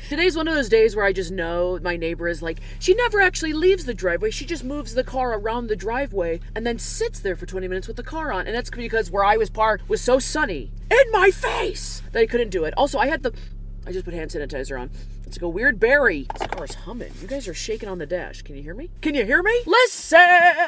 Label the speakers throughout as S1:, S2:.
S1: Today's one of those days where I just know my neighbor is like, she never actually leaves the driveway. She just moves the car around the driveway and then sits there for 20 minutes with the car on. And that's because where I was parked was so sunny in my face that I couldn't do it. Also, I just put hand sanitizer on. It's like a weird berry. This car is humming. You guys are shaking on the dash. Can you hear me? Can you hear me? Listen!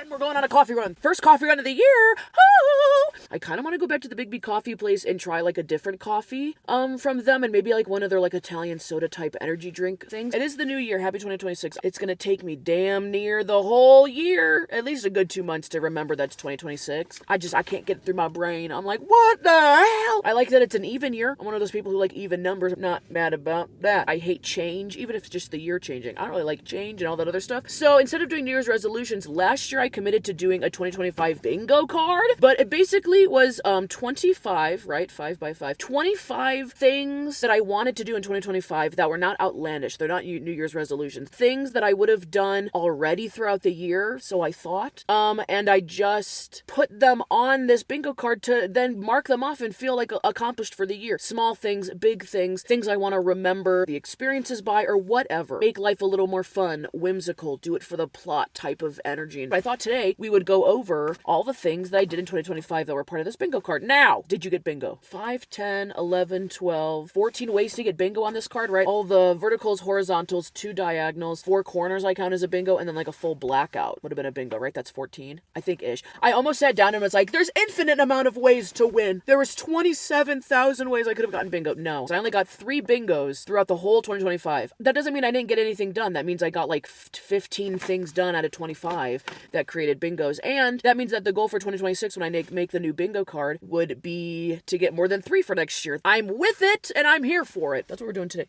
S1: We're going on a coffee run. First coffee run of the year. Oh! I kind of want to go back to the Big B coffee place and try like a different coffee from them and maybe like one of their like Italian soda type energy drink things. It is the new year. Happy 2026. It's going to take me damn near the whole year. At least a good 2 months to remember that's 2026. I can't get it through my brain. I'm like, what the hell? I like that it's an even year. I'm one of those people who like even numbers. I'm not mad about that. I hate change, even if it's just the year changing. I don't really like change and all that other stuff. So instead of doing New Year's resolutions, last year I committed to doing a 2025 bingo card, but it basically was 25, right? 5 by 5. 25 things that I wanted to do in 2025 that were not outlandish. They're not New Year's resolutions. Things that I would have done already throughout the year, so I thought. And I just put them on this bingo card to then mark them off and feel like accomplished for the year. Small things, big things, things I want to remember the experiences by or whatever. Make life a little more fun, whimsical, do it for the plot type of energy. And I thought today we would go over all the things that I did in 2025 that were part of this bingo card. Now, did you get bingo? 5, 10, 11, 12, 14 ways to get bingo on this card, right? All the verticals, horizontals, 2 diagonals, 4 corners I count as a bingo, and then like a full blackout would have been a bingo, right? That's 14, I think ish. I almost sat down and was like, there's infinite amount of ways to win. There was 27,000 ways I could have gotten bingo. No. So I only got 3 bingos throughout the whole 2025. That doesn't mean I didn't get anything done. That means I got like 15 things done out of 25 that created bingos. And that means that the goal for 2026 when I make the new bingo card would be to get more than 3 for next year. I'm with it and I'm here for it. That's what we're doing today.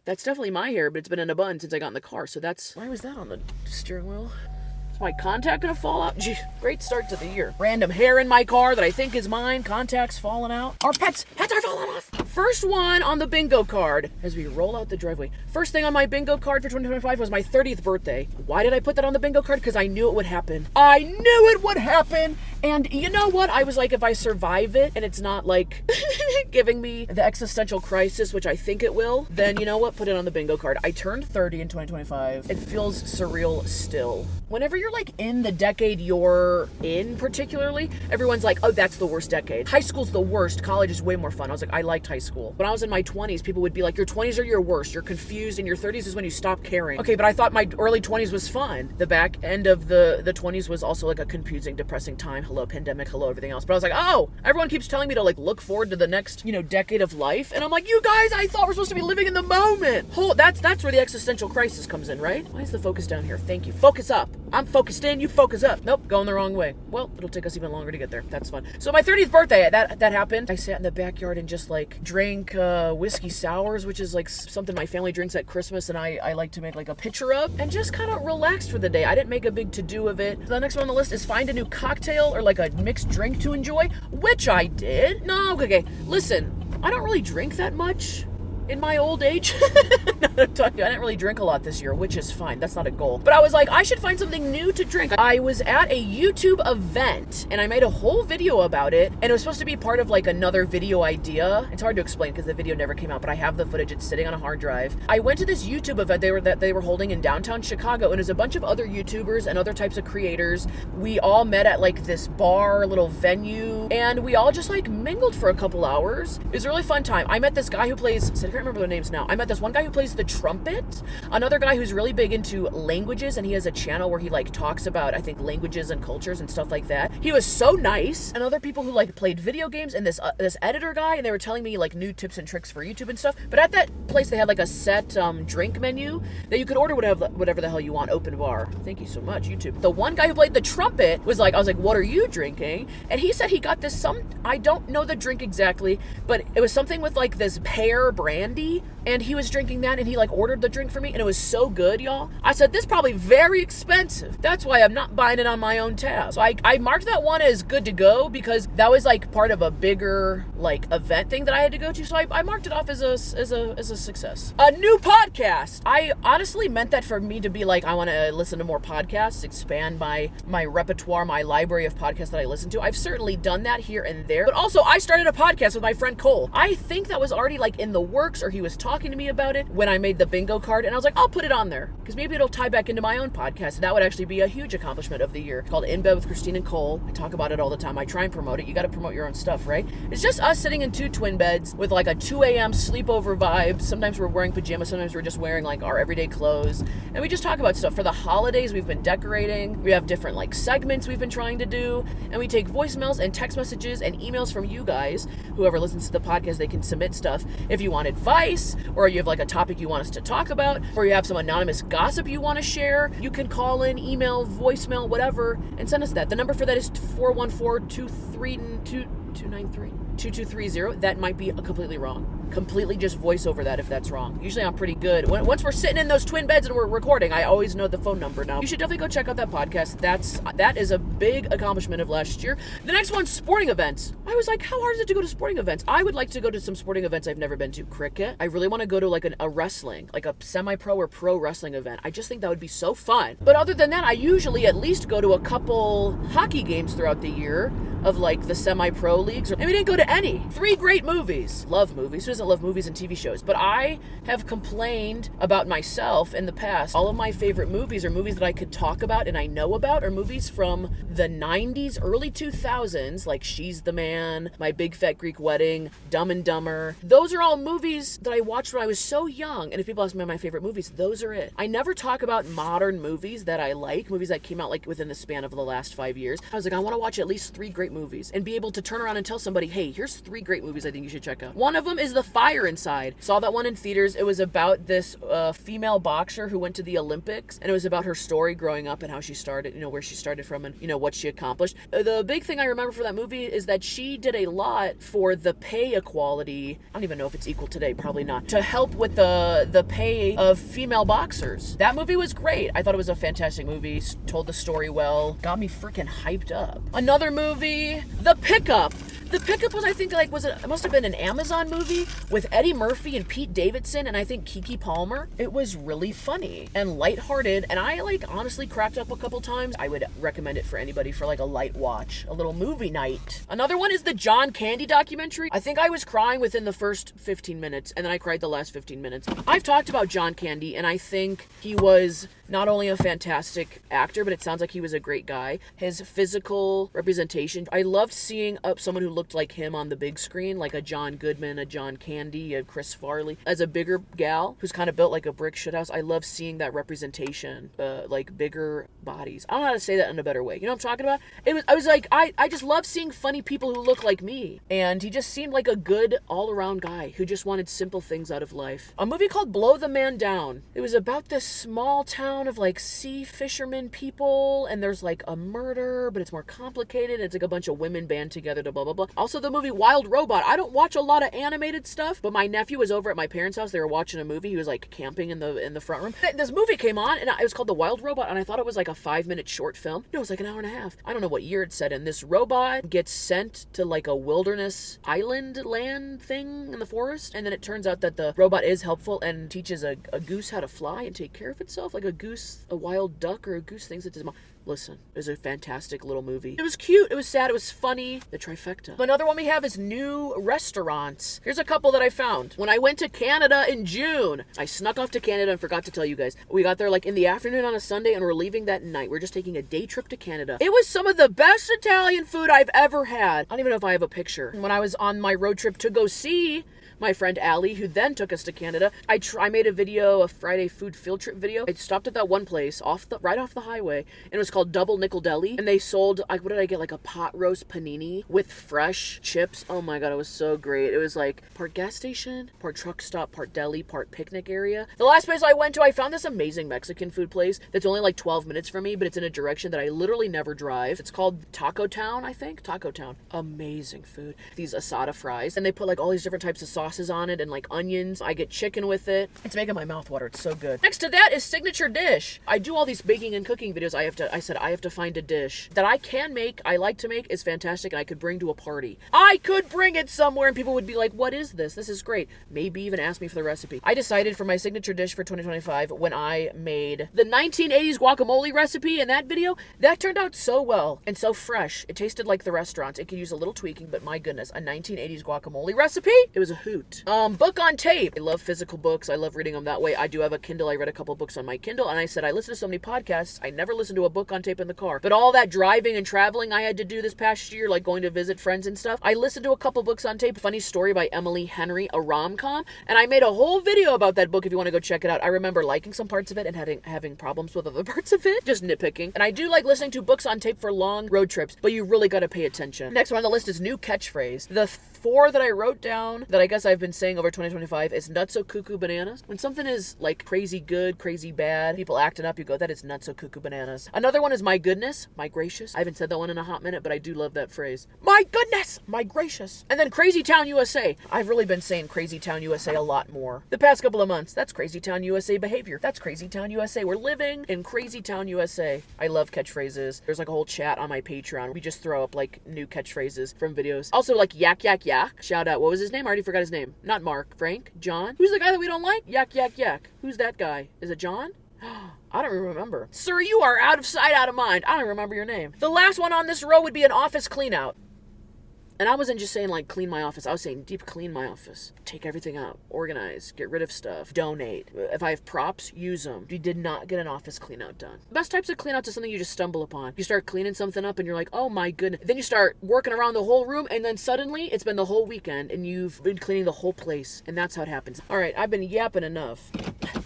S1: That's definitely my hair, but it's been in a bun since I got in the car. So why was that on the steering wheel? Is my contact gonna fall out? Gee, great start to the year. Random hair in my car that I think is mine. Contacts falling out. Our pets are falling off. First one on the bingo card as we roll out the driveway. First thing on my bingo card for 2025 was my 30th birthday. Why did I put that on the bingo card? Because I knew it would happen. I knew it would happen. And you know what? I was like, if I survive it and it's not like giving me the existential crisis, which I think it will, then you know what? Put it on the bingo card. I turned 30 in 2025. It feels surreal still. Whenever you're like in the decade you're in particularly, everyone's like, oh, that's the worst decade. High school's the worst. College is way more fun. I was like, I liked high school. When I was in my 20s, people would be like, your 20s are your worst. You're confused, and your 30s is when you stop caring. Okay, but I thought my early 20s was fun. The back end of the 20s was also like a confusing, depressing time. Hello, pandemic. Hello, everything else. But I was like, oh, everyone keeps telling me to like look forward to the next, decade of life. And I'm like, you guys, I thought we're supposed to be living in the moment. That's where the existential crisis comes in, right? Why is the focus down here? Thank you. Focus up. I'm focused in, you focus up. Nope, going the wrong way. Well, it'll take us even longer to get there. That's fun. So my 30th birthday, that happened. I sat in the backyard and just like drank whiskey sours, which is like something my family drinks at Christmas, and I like to make like a pitcher of, and just kind of relaxed for the day. I didn't make a big to-do of it. The next one on the list is find a new cocktail or like a mixed drink to enjoy, which I did. No, okay. Listen, I don't really drink that much in my old age. I didn't really drink a lot this year, which is fine. That's not a goal. But I was like, I should find something new to drink. I was at a YouTube event and I made a whole video about it, and it was supposed to be part of like another video idea. It's hard to explain because the video never came out, but I have the footage. It's sitting on a hard drive. I went to this YouTube event they were holding in downtown Chicago, and it was a bunch of other YouTubers and other types of creators. We all met at like this bar, little venue, and we all just like mingled for a couple hours. It was a really fun time. I met this guy who plays, I can't remember their names now. I met this one guy who plays the trumpet, another guy who's really big into languages, and he has a channel where he like talks about, I think, languages and cultures and stuff like that. He was so nice. And other people who like played video games, and this editor guy, and they were telling me like new tips and tricks for YouTube and stuff. But at that place they had like a set drink menu that you could order whatever the hell you want, open bar. Thank you so much, YouTube. The one guy who played the trumpet was like, I was like, what are you drinking? And he said he got this I don't know the drink exactly, but it was something with like this pear brandy, and he was drinking that, and he like ordered the drink for me, and it was so good, y'all. I said, this is probably very expensive. That's why I'm not buying it on my own tab. So I marked that one as good to go because that was like part of a bigger like event thing that I had to go to. So I marked it off as a success. A new podcast. I honestly meant that for me to be like, I want to listen to more podcasts, expand my repertoire, my library of podcasts that I listen to. I've certainly done that here and there, but also I started a podcast with my friend Cole. I think that was already like in the works jokes or he was talking to me about it when I made the bingo card, and I was like, I'll put it on there because maybe it'll tie back into my own podcast. That would actually be a huge accomplishment of the year. It's called In Bed with Christine and Cole. I talk about it all the time. I try and promote it. You got to promote your own stuff, right? It's just us sitting in 2 twin beds with like a 2 a.m. sleepover vibe. Sometimes we're wearing pajamas. Sometimes we're just wearing like our everyday clothes. And we just talk about stuff. For the holidays, we've been decorating. We have different like segments we've been trying to do. And we take voicemails and text messages and emails from you guys. Whoever listens to the podcast, they can submit stuff. If you want advice, or you have like a topic you want us to talk about, or you have some anonymous gossip you want to share, you can call in, email, voicemail, whatever, and send us that. The number for that is 414-232-293-2230. That might be completely wrong. Completely just voice over that if that's wrong. Usually I'm pretty good. Once we're sitting in those twin beds and we're recording, I always know the phone number now. You should definitely go check out that podcast. That is a big accomplishment of last year. The next one's sporting events. I was like, how hard is it to go to sporting events? I would like to go to some sporting events I've never been to. Cricket. I really want to go to like a wrestling, like a semi-pro or pro wrestling event. I just think that would be so fun. But other than that, I usually at least go to a couple hockey games throughout the year of like the semi-pro leagues. And we didn't go to any. 3 great movies. Love movies. Who doesn't love movies and TV shows? But I have complained about myself in the past. All of my favorite movies are movies that I could talk about and I know about, are movies from the 90s, early 2000s, like She's the Man, My Big Fat Greek Wedding, Dumb and Dumber. Those are all movies that I watched when I was so young. And if people ask me my favorite movies, those are it. I never talk about modern movies that I like, movies that came out like within the span of the last 5 years. I was like, I want to watch at least 3 great movies and be able to turn around and tell somebody, hey, here's 3 great movies I think you should check out. One of them is The Fire Inside. Saw that one in theaters. It was about this female boxer who went to the Olympics, and it was about her story growing up and how she started, where she started from and, what she accomplished. The big thing I remember for that movie is that she did a lot for the pay equality. I don't even know if it's equal today, probably not, to help with the pay of female boxers. That movie was great. I thought it was a fantastic movie, told the story well, got me freaking hyped up. Another movie, The Pickup. The Pickup was, I think, it must have been an Amazon movie with Eddie Murphy and Pete Davidson and I think Keke Palmer. It was really funny and lighthearted, and I honestly cracked up a couple times. I would recommend it for anybody for a light watch, a little movie night. Another one is the John Candy documentary. I think I was crying within the first 15 minutes, and then I cried the last 15 minutes. I've talked about John Candy, and I think he was not only a fantastic actor, but it sounds like he was a great guy. His physical representation, I loved seeing someone who looked like him on the big screen, like a John Goodman, a John Candy, a Chris Farley. As a bigger gal who's kind of built like a brick shithouse, I love seeing that representation, bigger bodies. I don't know how to say that in a better way. You know what I'm talking about? I just love seeing funny people who look like me. And he just seemed like a good all-around guy who just wanted simple things out of life. A movie called Blow the Man Down. It was about this small town of sea fishermen people, and there's a murder, but it's more complicated. It's a bunch of women band together to blah blah blah. Also the movie Wild Robot. I don't watch a lot of animated stuff, but my nephew was over at my parents' house. They were watching a movie. He was camping in the front room. This movie came on, and it was called The Wild Robot, and I thought it was a 5-minute short film. No, it was an hour and a half. I don't know what year it's set in. This robot gets sent to a wilderness island land thing in the forest, and then it turns out that the robot is helpful and teaches a goose how to fly and take care of itself, like a wild duck or a goose thinks it's his mom. Listen, it was a fantastic little movie. It was cute, it was sad, it was funny. The trifecta. Another one we have is new restaurants. Here's a couple that I found. When I went to Canada in June, I snuck off to Canada and forgot to tell you guys. We got there in the afternoon on a Sunday and we're leaving that night. We're just taking a day trip to Canada. It was some of the best Italian food I've ever had. I don't even know if I have a picture. When I was on my road trip to go see my friend Allie, who then took us to Canada, I made a Friday food field trip video. I stopped at that one place right off the highway, and it was called Double Nickel Deli, and they sold, what did I get, a pot roast panini with fresh chips. Oh my god, it was so great. It was part gas station, part truck stop, part deli, part picnic area. The last place I went to, I found this amazing Mexican food place that's only 12 minutes from me, but it's in a direction that I literally never drive. It's called Taco Town, I think. Taco Town. Amazing food. These asada fries, and they put all these different types of sauces on it and onions. I get chicken with it. It's making my mouth water. It's so good. Next to that is signature dish. I do all these baking and cooking videos. I said I have to find a dish that I can make, I like to make, is fantastic, and I could bring to a party. I could bring it somewhere and people would be like, what is this? This is great. Maybe even ask me for the recipe. I decided for my signature dish for 2025 when I made the 1980s guacamole recipe in that video. That turned out so well and so fresh. It tasted like the restaurants. It could use a little tweaking, but my goodness, a 1980s guacamole recipe? It was a hoot. cute. Book on tape. I love physical books. I love reading them that way. I do have a Kindle. I read a couple books on my Kindle, and I said I listen to so many podcasts. I never listened to a book on tape in the car. But all that driving and traveling I had to do this past year, like going to visit friends and stuff, I listened to a couple books on tape. Funny story by Emily Henry, a rom-com, and I made a whole video about that book if you want to go check it out. I remember liking some parts of it and having problems with other parts of it, just nitpicking. And I do like listening to books on tape for long road trips, but you really got to pay attention. Next one on the list is new catchphrase. The 4 that I wrote down that I guess I've been saying over 2025 is nutso cuckoo bananas. When something is like crazy good, crazy bad, people acting up, you go, that is nutso cuckoo bananas. Another one is my goodness, my gracious. I haven't said that one in a hot minute, but I do love that phrase. My goodness, my gracious. And then Crazy Town USA. I've really been saying Crazy Town USA a lot more the past couple of months. That's Crazy Town USA behavior. That's Crazy Town USA. We're living in Crazy Town USA. I love catchphrases. There's like a whole chat on my Patreon. We just throw up like new catchphrases from videos. Also like yak yak yak. Shout out. What was his name? I already forgot his name. Not Mark. Frank? John? Who's the guy that we don't like? Yak yak yak. Who's that guy? Is it John? I don't remember. Sir, you are out of sight, out of mind. I don't remember your name. The last one on this row would be an office clean out. And I wasn't just saying like clean my office. I was saying deep clean my office. Take everything out. Organize. Get rid of stuff. Donate. If I have props, use them. You did not get an office clean out done. The best types of clean outs is something you just stumble upon. You start cleaning something up and you're like, oh my goodness. Then you start working around the whole room and then suddenly it's been the whole weekend and you've been cleaning the whole place. And that's how it happens. All right, I've been yapping enough.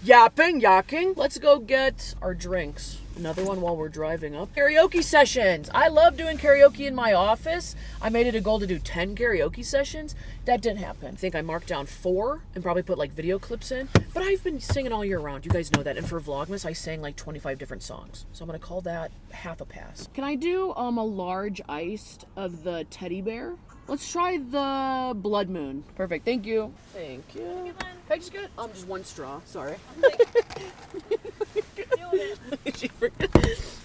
S1: Yakking. Let's go get our drinks. Another one while we're driving up. Karaoke sessions. I love doing karaoke in my office. I made it a goal to do 10 karaoke sessions. That didn't happen. I think I marked down 4 and probably put like video clips in. But I've been singing all year round. You guys know that. And for Vlogmas, I sang like 25 different songs. So I'm going to call that half a pass. Can I do a large iced of the teddy bear? Let's try the Blood Moon. Perfect. Thank you. Thank you. Can I just get just one straw? Sorry.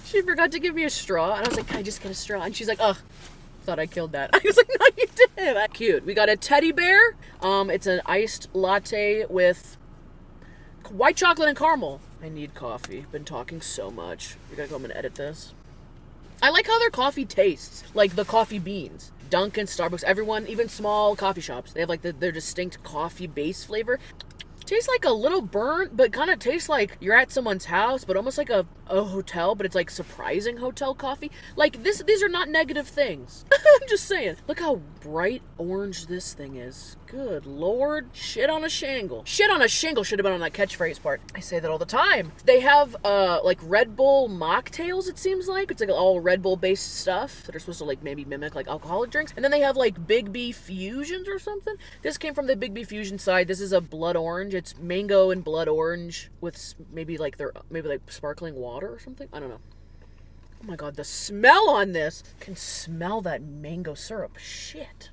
S1: She forgot to give me a straw, and I was like, can I just get a straw? And she's like, ugh, thought I killed that. I was like, no, you didn't. Cute. We got a teddy bear. It's an iced latte with white chocolate and caramel. I need coffee. Been talking so much. We gotta go home and edit this. I like how their coffee tastes, like the coffee beans. Dunkin', Starbucks, everyone, even small coffee shops, they have like their distinct coffee base flavor. Tastes like a little burnt, but kind of tastes like you're at someone's house, but almost like a hotel, but it's like surprising hotel coffee. Like these are not negative things. I'm just saying. Look how bright orange this thing is. Good Lord. Shit on a shingle. Shit on a shingle should have been on that catchphrase part. I say that all the time. They have like Red Bull mocktails, it seems like. It's like all Red Bull based stuff that are supposed to like maybe mimic like alcoholic drinks. And then they have like Big B Fusions or something. This came from the Big B Fusion side. This is a blood orange. It's mango and blood orange with maybe like sparkling water or something. I don't know. Oh my god, the smell on this. I can smell that mango syrup. Shit.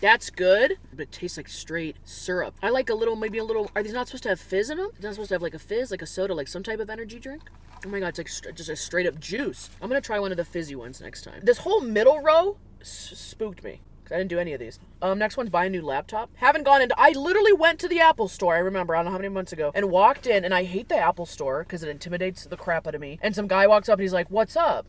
S1: That's good, but it tastes like straight syrup. I like maybe a little, are these not supposed to have fizz in them? They're not supposed to have like a fizz, like a soda, like some type of energy drink? Oh my god, it's like just a straight up juice. I'm gonna try one of the fizzy ones next time. This whole middle row spooked me. I didn't do any of these. Next one's buy a new laptop. Haven't gone into, I literally went to the Apple store, I remember, I don't know how many months ago, and walked in, and I hate the Apple store because it intimidates the crap out of me. And some guy walks up and he's like, what's up?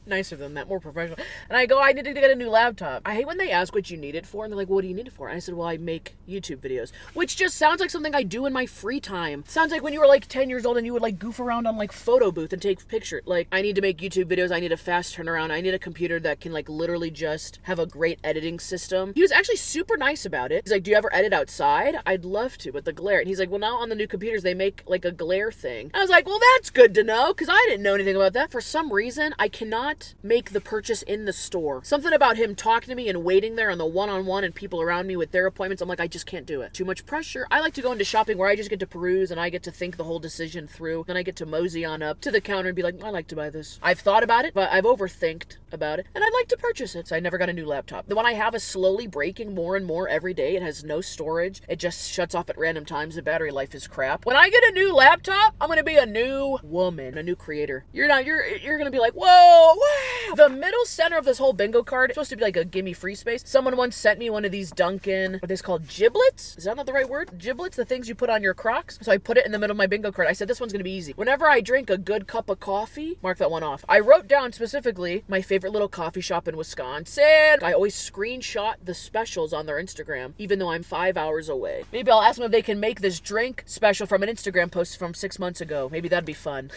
S1: Nicer than that, more professional. And I go, I need to get a new laptop. I hate when they ask what you need it for, and they're like, well, what do you need it for? And I said, well, I make YouTube videos, which just sounds like something I do in my free time. Sounds like when you were like 10 years old and you would like goof around on like photo booth and take pictures. Like, I need to make YouTube videos. I need a fast turnaround. I need a computer that can like literally just have a great editing system. He was actually super nice about it. He's like, do you ever edit outside? I'd love to, but the glare. And he's like, well, now on the new computers, they make like a glare thing. I was like, well, that's good to know, because I didn't know anything about that. For some reason, I cannot make the purchase in the store. Something about him talking to me and waiting there on the one-on-one and people around me with their appointments, I'm like, I just can't do it. Too much pressure. I like to go into shopping where I just get to peruse and I get to think the whole decision through. Then I get to mosey on up to the counter and be like, I like to buy this. I've thought about it, but I've overthinked about it, and I'd like to purchase it. So I never got a new laptop. The one I have is slowly breaking more and more every day. It has no storage. It just shuts off at random times. The battery life is crap. When I get a new laptop, I'm gonna be a new woman, a new creator. You're gonna be like, whoa, wow! The middle center of this whole bingo card is supposed to be like a gimme free space. Someone once sent me one of these Dunkin', what are these called, giblets? Is that not the right word? Giblets, the things you put on your Crocs. So I put it in the middle of my bingo card. I said, this one's gonna be easy. Whenever I drink a good cup of coffee, mark that one off. I wrote down specifically my favorite little coffee shop in Wisconsin. I always screenshot the specials on their Instagram, even though I'm 5 hours away. Maybe I'll ask them if they can make this drink special from an Instagram post from 6 months ago. Maybe that'd be fun.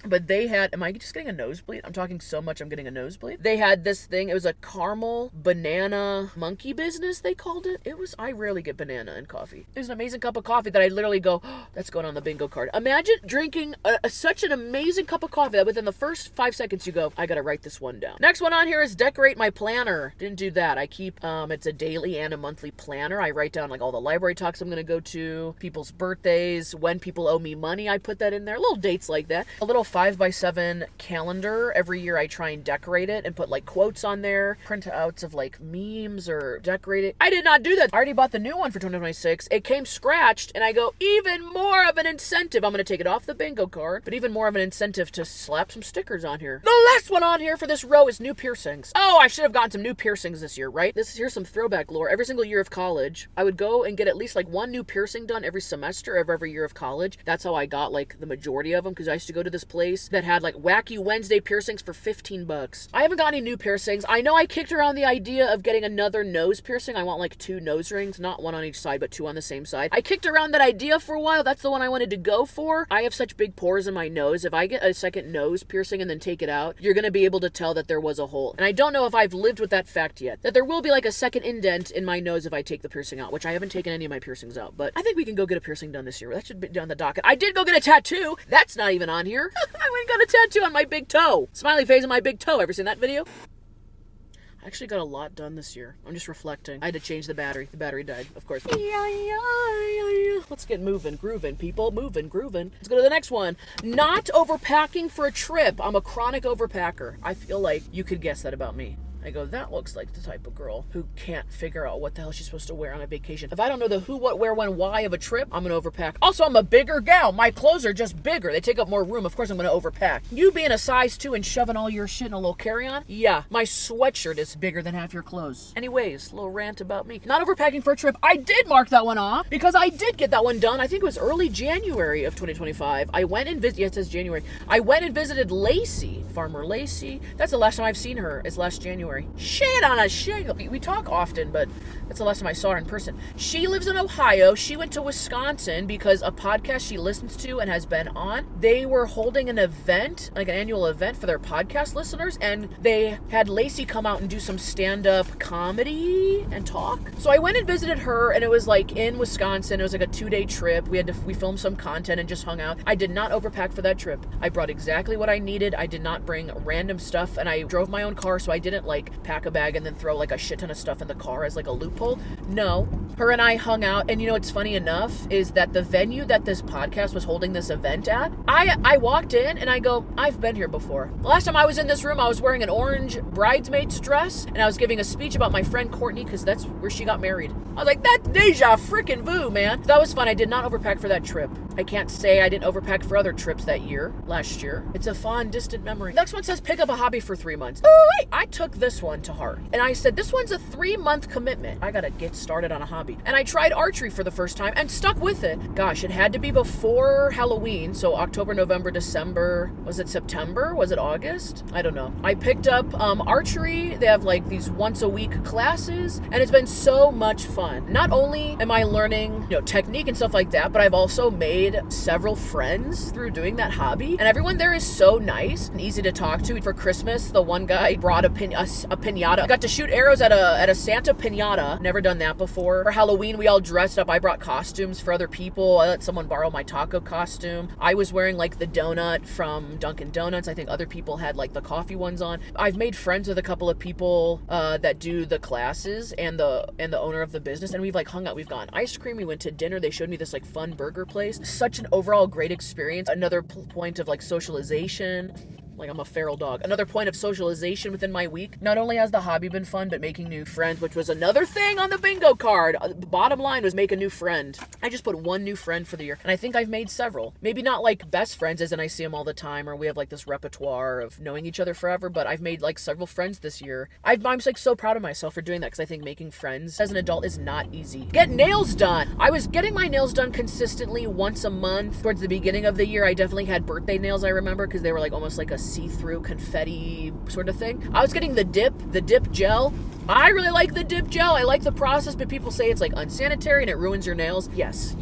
S1: But they had, am I just getting a nosebleed? I'm talking so much I'm getting a nosebleed. They had this thing, it was a caramel banana monkey business, they called it. I rarely get banana in coffee. It was an amazing cup of coffee that I literally go, oh, that's going on the bingo card. Imagine drinking such an amazing cup of coffee that within the first 5 seconds you go, I gotta write this one down. Next one on here is decorate my planner. Didn't do that. I keep, it's a daily and a monthly planner. I write down like all the library talks I'm gonna go to, people's birthdays, when people owe me money, I put that in there. Little dates like that. A little 5x7 calendar. Every year I try and decorate it and put like quotes on there, printouts of like memes or decorate it. I did not do that. I already bought the new one for 2026. It came scratched and I go, even more of an incentive. I'm going to take it off the bingo card, but even more of an incentive to slap some stickers on here. The last one on here for this row is new piercings. Oh, I should have gotten some new piercings this year, right? Here's some throwback lore. Every single year of college, I would go and get at least like one new piercing done every semester of every year of college. That's how I got like the majority of them, because I used to go to this place that had like wacky Wednesday piercings for $15. I haven't got any new piercings. I know I kicked around the idea of getting another nose piercing. I want like 2 nose rings, not one on each side, but 2 on the same side. I kicked around that idea for a while. That's the one I wanted to go for. I have such big pores in my nose. If I get a second nose piercing and then take it out, you're going to be able to tell that there was a hole. And I don't know if I've lived with that fact yet, that there will be like a second indent in my nose if I take the piercing out, which I haven't taken any of my piercings out, but I think we can go get a piercing done this year. That should be on the docket. I did go get a tattoo. That's not even on here. I went and got a tattoo on my big toe. Smiley face on my big toe. Ever seen that video? I actually got a lot done this year. I'm just reflecting. I had to change the battery. The battery died, of course. Let's get moving, grooving, people. Moving, grooving. Let's go to the next one. Not overpacking for a trip. I'm a chronic overpacker. I feel like you could guess that about me. I go, that looks like the type of girl who can't figure out what the hell she's supposed to wear on a vacation. If I don't know the who, what, where, when, why of a trip, I'm gonna overpack. Also, I'm a bigger gal. My clothes are just bigger. They take up more room. Of course, I'm gonna overpack. You being a size 2 and shoving all your shit in a little carry-on? Yeah, my sweatshirt is bigger than half your clothes. Anyways, a little rant about me. Not overpacking for a trip. I did mark that one off because I did get that one done. I think it was early January of 2025. I went and visited, yeah, it says January. I went and visited Lacey, Farmer Lacey. That's the last time I've seen her, is last January. Shit on a shingle. We talk often, but that's the last time I saw her in person. She lives in Ohio. She went to Wisconsin because a podcast she listens to and has been on, they were holding an event, like an annual event for their podcast listeners, and they had Lacey come out and do some stand-up comedy and talk. So I went and visited her, and it was like in Wisconsin. It was like a 2-day trip. We filmed some content and just hung out. I did not overpack for that trip. I brought exactly what I needed. I did not bring random stuff, and I drove my own car, so I didn't like pack a bag and then throw like a shit ton of stuff in the car as like a loophole. No, her and I hung out, and you know what's funny enough is that the venue that this podcast was holding this event at, I walked in and I go, I've been here before. The last time I was in this room, I was wearing an orange bridesmaid's dress, and I was giving a speech about my friend Courtney, because that's where she got married. I was like, that's deja freaking vu, man. That was fun. I did not overpack for that trip. I can't say I didn't overpack for other trips last year. It's a fond, distant memory. Next one says pick up a hobby for 3 months. Oh, wait. I took this one to heart. And I said, this one's a 3-month commitment. I gotta get started on a hobby. And I tried archery for the first time and stuck with it. Gosh, it had to be before Halloween. So October, November, December. Was it September? Was it August? I don't know. I picked up archery. They have like these once a week classes, and it's been so much fun. Not only am I learning, technique and stuff like that, but I've also made several friends through doing that hobby. And everyone there is so nice and easy to talk to. For Christmas, the one guy brought a piñata. I got to shoot arrows at a Santa piñata. Never done that before. For Halloween, we all dressed up. I brought costumes for other people. I let someone borrow my taco costume. I was wearing like the donut from Dunkin' Donuts. I think other people had like the coffee ones on. I've made friends with a couple of people that do the classes and the owner of the business, and we've like hung out. We've gone ice cream. We went to dinner. They showed me this like fun burger place. Such an overall great experience. Another point of like socialization. like I'm a feral dog. Another point of socialization within my week. Not only has the hobby been fun, but making new friends, which was another thing on the bingo card. The bottom line was make a new friend. I just put one new friend for the year, and I think I've made several. Maybe not like best friends as in I see them all the time, or we have like this repertoire of knowing each other forever, but I've made like several friends this year. I'm like so proud of myself for doing that, because I think making friends as an adult is not easy. Get nails done. I was getting my nails done consistently once a month. Towards the beginning of the year, I definitely had birthday nails, I remember, because they were like almost like a see-through confetti sort of thing. I was getting the dip gel. I really like the dip gel. I like the process, but people say it's like unsanitary and it ruins your nails. Yes,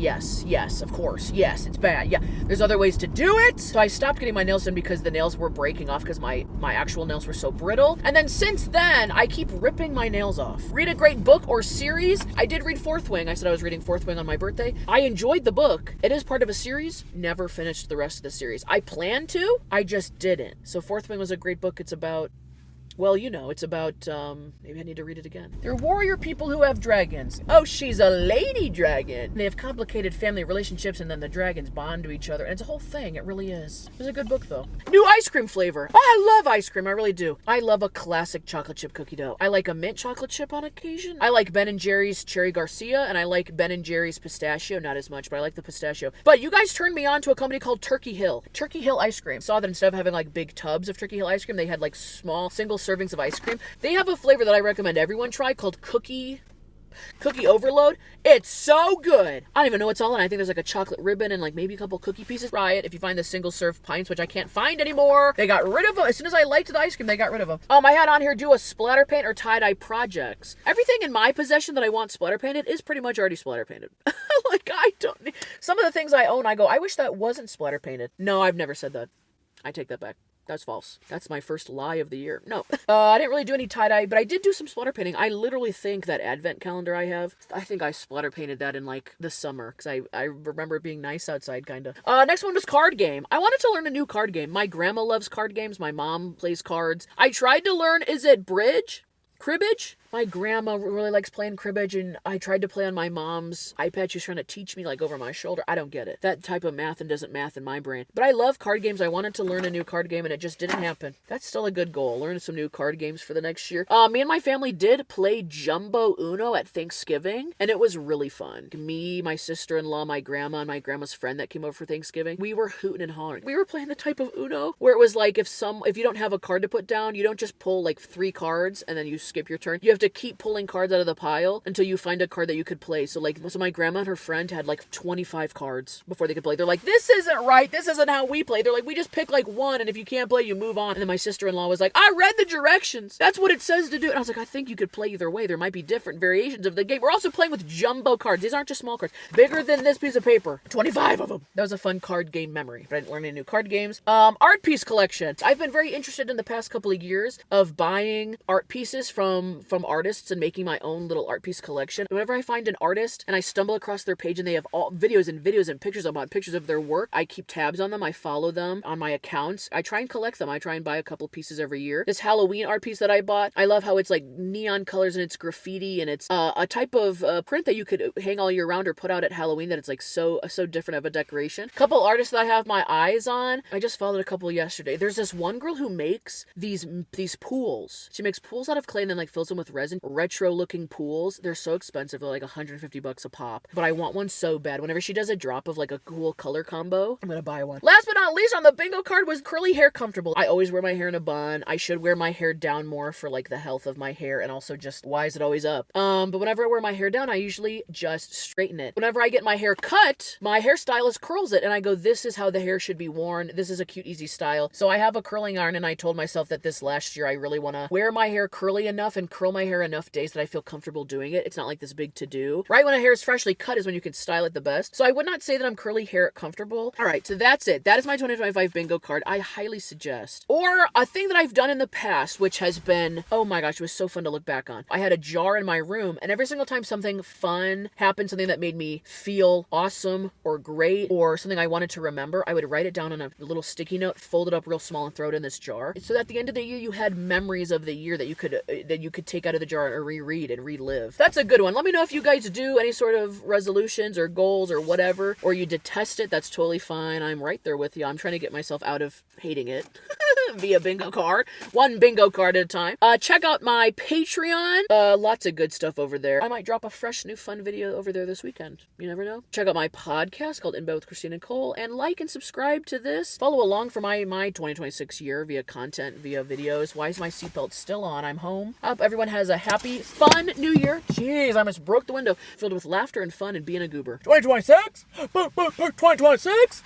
S1: of course. Yes, it's bad. Yeah, there's other ways to do it. So I stopped getting my nails done because the nails were breaking off because my actual nails were so brittle. And then since then, I keep ripping my nails off. Read a great book or series. I did read Fourth Wing. I said I was reading Fourth Wing on my birthday. I enjoyed the book. It is part of a series. Never finished the rest of the series. I planned to, I just didn't. So Fourth Wing was a great book. It's about, well, you know, it's about, maybe I need to read it again. They're warrior people who have dragons. Oh, she's a lady dragon. They have complicated family relationships, and then the dragons bond to each other. And it's a whole thing. It really is. It was a good book, though. New ice cream flavor. Oh, I love ice cream. I really do. I love a classic chocolate chip cookie dough. I like a mint chocolate chip on occasion. I like Ben & Jerry's Cherry Garcia, and I like Ben & Jerry's pistachio. Not as much, but I like the pistachio. But you guys turned me on to a company called Turkey Hill. Turkey Hill ice cream. Saw that instead of having like big tubs of Turkey Hill ice cream, they had like small single servings of ice cream. They have a flavor that I recommend everyone try called Cookie Overload. It's so good. I don't even know what's all in. I think there's like a chocolate ribbon and like maybe a couple cookie pieces. Try it if you find the single serve pints, which I can't find anymore. They got rid of them. As soon as I liked the ice cream, they got rid of them. I had on here do a splatter paint or tie-dye projects. Everything in my possession that I want splatter painted is pretty much already splatter painted. Like I don't need... Some of the things I own, I go, I wish that wasn't splatter painted. No, I've never said that. I take that back. That's false. That's my first lie of the year. No. I didn't really do any tie-dye, but I did do some splatter painting. I literally think that advent calendar I have, I think I splatter painted that in like the summer, because I remember it being nice outside, kind of. Next one was card game. I wanted to learn a new card game. My grandma loves card games. My mom plays cards. I tried to learn, is it bridge? Cribbage? My grandma really likes playing cribbage, and I tried to play on my mom's iPad. She was trying to teach me, like, over my shoulder. I don't get it. That type of math and doesn't math in my brain. But I love card games. I wanted to learn a new card game, and it just didn't happen. That's still a good goal. Learn some new card games for the next year. Me and my family did play Jumbo Uno at Thanksgiving, and it was really fun. Me, my sister-in-law, my grandma, and my grandma's friend that came over for Thanksgiving, we were hooting and hollering. We were playing the type of Uno where it was like if you don't have a card to put down, you don't just pull, like, 3 cards, and then you skip your turn. You have to keep pulling cards out of the pile until you find a card that you could play. So my grandma and her friend had like 25 cards before they could play. They're like, this isn't right. This isn't how we play. They're like, we just pick like one, and if you can't play, you move on. And then my sister-in-law was like, I read the directions. That's what it says to do. And I was like, I think you could play either way. There might be different variations of the game. We're also playing with jumbo cards. These aren't just small cards. Bigger than this piece of paper. 25 of them. That was a fun card game memory. But I didn't learn any new card games. Art piece collection. I've been very interested in the past couple of years of buying art pieces from artists and making my own little art piece collection. Whenever I find an artist and I stumble across their page and they have all videos and pictures about pictures of their work, I keep tabs on them. I follow them on my accounts. I try and collect them. I try and buy a couple pieces every year. This Halloween art piece that I bought, I love how it's like neon colors and it's graffiti, and it's a type of print that you could hang all year round or put out at Halloween, that it's like so different of a decoration. Couple artists that I have my eyes on. I just followed a couple yesterday. There's this one girl who makes these pools. She makes pools out of clay and then like fills them with resin. Retro looking pools. They're so expensive. They're like $150 a pop. But I want one so bad. Whenever she does a drop of like a cool color combo, I'm gonna buy one. Last but not least on the bingo card was curly hair comfortable. I always wear my hair in a bun. I should wear my hair down more for like the health of my hair, and also just why is it always up? But whenever I wear my hair down, I usually just straighten it. Whenever I get my hair cut, my hairstylist curls it, and I go, this is how the hair should be worn. This is a cute, easy style. So I have a curling iron, and I told myself that this last year I really want to wear my hair curly enough and curl my hair enough days that I feel comfortable doing it. It's not like this big to do. Right when a hair is freshly cut is when you can style it the best. So I would not say that I'm curly hair comfortable. All right, so that's it. That is my 2025 bingo card. I highly suggest. Or a thing that I've done in the past, which has been, oh my gosh, it was so fun to look back on. I had a jar in my room, and every single time something fun happened, something that made me feel awesome or great or something I wanted to remember, I would write it down on a little sticky note, fold it up real small, and throw it in this jar. So that at the end of the year, you had memories of the year that you could take out of the jar or reread and relive. That's a good one. Let me know if you guys do any sort of resolutions or goals or whatever, or you detest it. That's totally fine. I'm right there with you. I'm trying to get myself out of hating it via bingo card. One bingo card at a time. Check out my Patreon. Lots of good stuff over there. I might drop a fresh new fun video over there this weekend. You never know. Check out my podcast called In Bed with Christine and Cole, and like and subscribe to this. Follow along for my 2026 year via content, via videos. Why is my seatbelt still on? I'm home. I hope everyone has a happy, fun new year. Jeez, I almost broke the window. Filled with laughter and fun and being a goober. 2026? 2026?